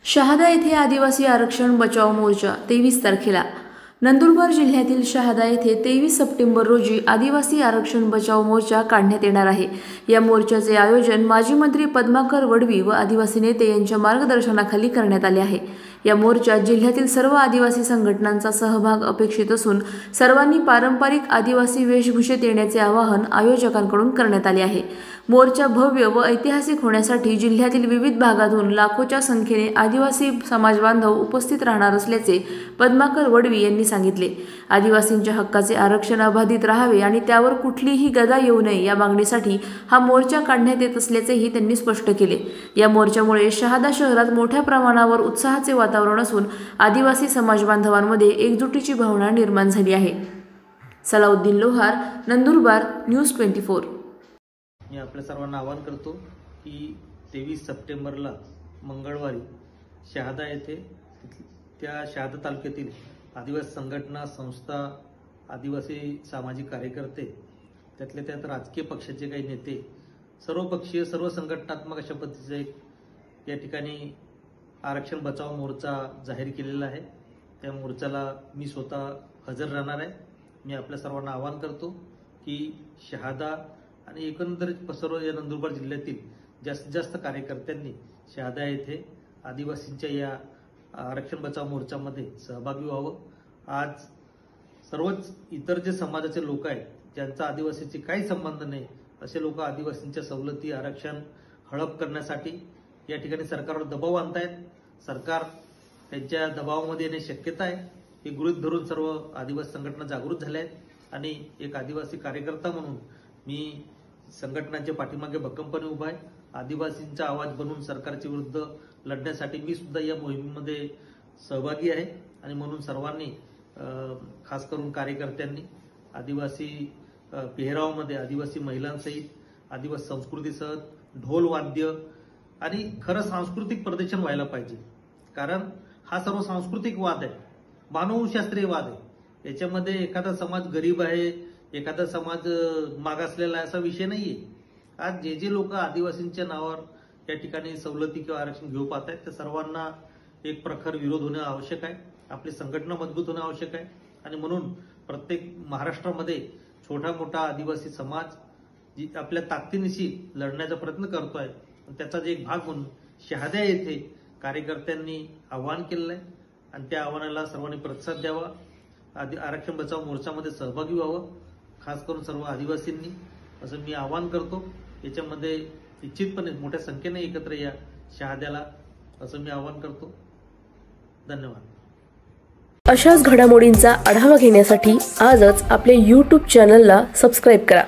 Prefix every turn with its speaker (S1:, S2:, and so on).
S1: शहादा येथे आदिवासी आरक्षण बचाव मोर्चा 23 तारखेला। नंदुरबार जिल्ह्यातील शहादा येथे 23 सप्टेंबर रोजी आदिवासी आरक्षण बचाव मोर्चा काढण्यात येणार आहे। या मोर्चाचे आयोजन माजी मंत्री पद्माकर वडवी व आदिवासी नेते यांच्या मार्गदर्शनाखाली करण्यात आले आहे। या मोर्चात जिल्ह्यातील सर्व आदिवासी संघटनांचा सहभाग अपेक्षित असून सर्वांनी पारंपरिक आदिवासी वेशभूषेत येण्याचे आवाहन आयोजकांकडून करण्यात आले आहे। मोर्चा भव्य व ऐतिहासिक होण्यासाठी जिल्ह्यातील विविध भागातून लाखोच्या संख्येने आदिवासी समाज बांधव उपस्थित राहणार असल्याचे पद्माकर वडवी यांनी सांगितले। आदिवासींच्या हक्काचे आरक्षण अबाधित राहावे आणि त्यावर कुठलीही गदा येऊ नये या मागणीसाठी हा मोर्चा काढण्यात येत असल्याचेही त्यांनी स्पष्ट केले। या मोर्चामुळे शहादा शहरात मोठ्या प्रमाणावर उत्साहाचे वातावरण असून आदिवासी समाज बांधवांमध्ये एकजुटीची भावना निर्माण झाली आहे। सलाउद्दीन लोहार, नंदुरबार, न्यूज 24।
S2: मी आपल्या सर्वांना आवाहन करतो की 23 सप्टेंबरला मंगळवारी शहादा येथे त्या शहादा तालुक्यातील आदिवासी संघटना, संस्था, आदिवासी सामाजिक कार्यकर्ते, त्यातल्या त्यात राजकीय पक्षाचे काही नेते, सर्वपक्षीय सर्व संघटनात्मक अशा पद्धतीचे या ठिकाणी आरक्षण बचाव मोर्चा जाहीर केलेला आहे। त्या मोर्चाला मी स्वतः हजर राहणार आहे। मी आपल्या सर्वांना आवाहन करतो की शहादा आणि एकंदरीत सर्व या नंदुरबार जिल्ह्यातील जास्तीत जास्त कार्यकर्त्यांनी शहादा येथे आदिवासींच्या या आरक्षण बचाव मोर्चामध्ये सहभागी व्हावं। आज सर्वच इतर जे समाजाचे लोक आहेत ज्यांचा आदिवासीशी काही संबंध नाही असे लोक आदिवासींच्या सवलती, आरक्षण हडप करण्यासाठी या ठिकाणी सरकारवर दबाव आणतायत। सरकार त्यांच्या दबावामध्ये येण्याची शक्यता आहे। हे गृहीत धरून सर्व आदिवासी संघटना जागृत झाल्या आहेत आणि एक आदिवासी कार्यकर्ता म्हणून मी संघटनांच्या पाठीमागे भक्कमपणे उभा आहे। आदिवासींचा आवाज बनून सरकारच्या विरुद्ध लढण्यासाठी मी सुद्धा या मोहिमेमध्ये सहभागी आहे आणि म्हणून सर्वांनी खास करून कार्यकर्त्यांनी आदिवासी पेहरावामध्ये आदिवासी महिलांसहित आदिवासी संस्कृतीसह ढोल वाद्य आणि खरं सांस्कृतिक प्रदर्शन व्हायला पाहिजे। कारण हा सर्व सांस्कृतिक वाद आहे, मानवशास्त्रीय वाद आहे। याच्यामध्ये एखादा समाज गरीब आहे, एखादा समाज मागासलेला असा विषय नाहीये। आज जे लोक आदिवासींच्या नावावर या ठिकाणी सवलती किंवा आरक्षण घेऊ पाहत आहेत त्या सर्वांना एक प्रखर विरोध होणे आवश्यक आहे। आपली संघटना मजबूत होणे आवश्यक आहे आणि म्हणून प्रत्येक महाराष्ट्रामध्ये छोटा मोठा आदिवासी समाज जी आपल्या ताकदीनिशी लढण्याचा प्रयत्न करतोय, त्याचा एक भाग म्हणून शहादा येथे कार्यकर्त्यांनी आवाहन केलेलं आहे आणि त्या आव्हानाला सर्वांनी प्रतिसाद द्यावा। आरक्षण बचाव मोर्चामध्ये सहभागी व्हावं, खास करून सर्व आदिवासींनी, असं मी आवाहन करतो। याच्यामध्ये निश्चितपणे मोठ्या संख्येने एकत्र या शहाद्याला, असं मी आवाहन करतो। धन्यवाद।
S1: अशाच घडामोडींचा आढावा घेण्यासाठी आजच आपल्या YouTube चॅनलला सबस्क्राइब करा।